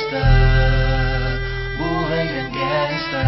gangsta, buhay ng gangsta,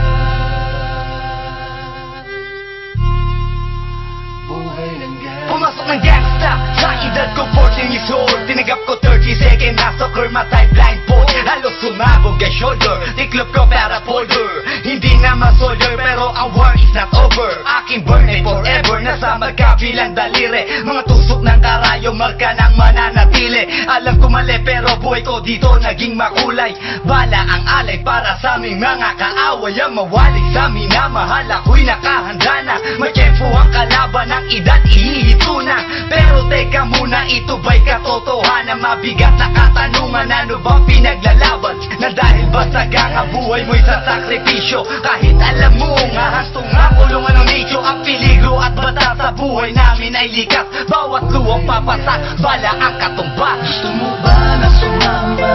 buhay ng gangsta. Pumasok ng gangsta sa edad ko 14 years old. Tinagap ko 30 second na soccer, matay blindfold. Halos sumabog ang shoulder, tiklop ko para folder. Hindi naman soldier pero ang war is not over. Aking burn ay forever, nasa magkabilang daliri. Mga tusok ng karayo, marka ng mananatili. Alam ko mali pero buhay ko dito naging makulay. Bala ang alay para sa aming mga kaaway. Ang mawalig sa minamahal, ako'y nakahanda na. May tempo ang kalaban ng edad, ihihito na. Pero teka muna, ito ba'y katotohanan? Mabigat na katanungan, ano bang pinaglalaban? Na dahil basta ang buhay mo'y sa sakripisyo. Kahit alam mo nga hastong nga kulungan ng nicho. Ang peligro at bata sa buhay namin ay likas. Bawat luwang papasak, bala ang katumba. Gusto mo ba na sumama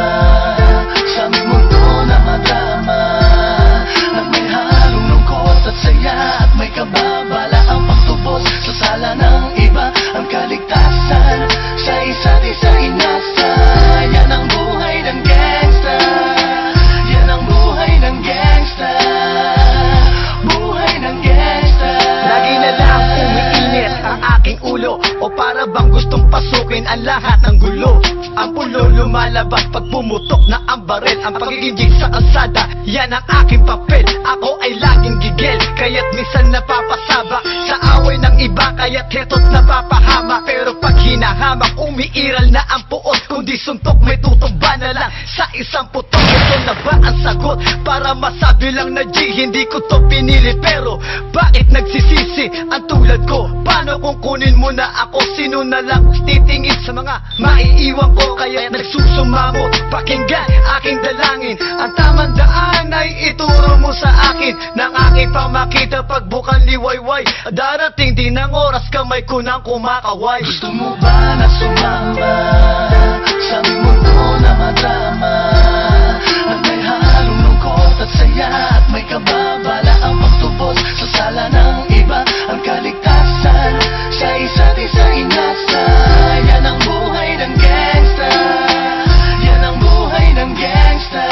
sa aming mundo na madama? Na may halong lungkot at saya at may kababala ang pagtubos sa sala ng iba. Ang kaligtasan sa isa't isa inasa. Yan ang buhay ng gangsta, yan ang buhay ng gangsta, buhay ng gangsta. Lagi na lang umiinit ang aking ulo, o para bang gustong pasukin ang lahat ng gulo. Ang pulo lumalabas pag pumutok na ang baril. Ang pagiging sa kalsada, yan ang aking papel. Ako ay laging gigil, kaya't minsan napapasaba sa away ng iba, kaya't heto't napapahama. Pero pag hinahamak, umiiral na ang puot. Kundi suntok, may tutumba na lang sa isang putok. Ito na ba ang sagot para masabi lang na G, hindi ko to pinili? Pero bakit nagsisisi ang tulad ko? Paano kung kunin mo na ako? Sino na lang titingin sa mga maiiwan ko? Kaya nagsusumamo, pakinggan aking dalangin. Ang tamang daan ay ituro mo sa akin. Nang aking pamakita pagbukan liwayway. Darating din ang oras, kamay ko nang kumakaway. Gusto mo ba na sumama sa aming mundo na madama? Na may halong lungkot at saya at may kababala ang pagtubos sa sala ng iba. Ang kaligtasan sa isa't isa inasa. Yan ang buhay ng gangsta, yan ang buhay ng gangsta,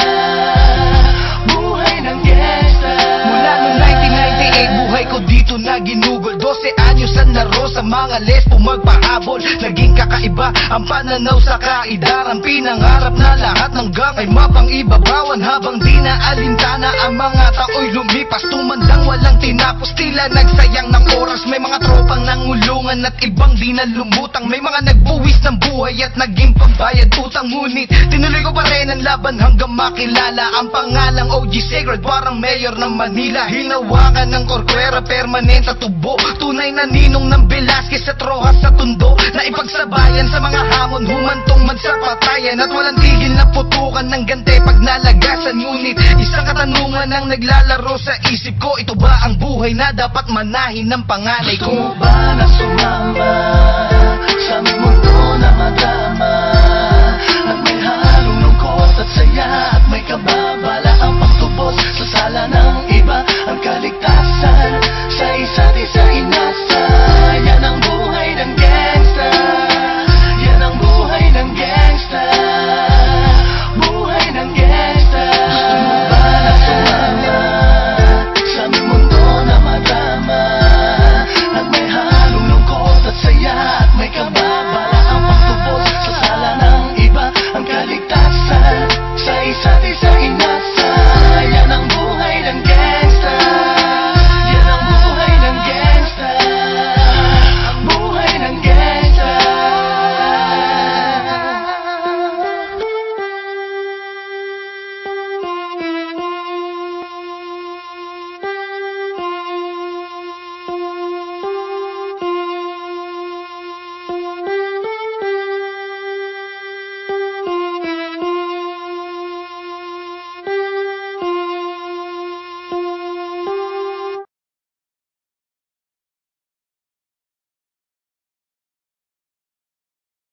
buhay ng gangsta. Mula noong 1998, buhay ko dito na ginugol. 12 anyos ang naro sa mga lesbo magpahabol. Naging kakaiba ang pananaw sa kaidaran. Pinangarap na lahat ng gang ay mapang-ibabawan. Habang di na alintana ang mga tao'y lumipas. Tumandang walang tinapos, tila nagsayang ng oras. May mga tropang nangulungan at ibang di na lumutang. May mga nagbuwis ng buhay at naging pambayad utang. Ngunit tinuloy ko pa rin ang laban hanggang makilala ang pangalang OG Sacred, parang mayor ng Manila. Hinawakan ng korkwera, permanent at tubo. Tunay na ninong ng Velasquez at Rojas sa tundo. Na ipagsabayan sa mga hamon, humantong man sa patayan. At walang tigil na putukan ng gante pag nalagasan. Ngunit isang katanungan ang naglalaro sa isip ko. Ito ba ang buhay na dapat manahin ng panganay ko? Gusto mo ba na sumama sa aming mundo na madama? Na may halong lungkot at saya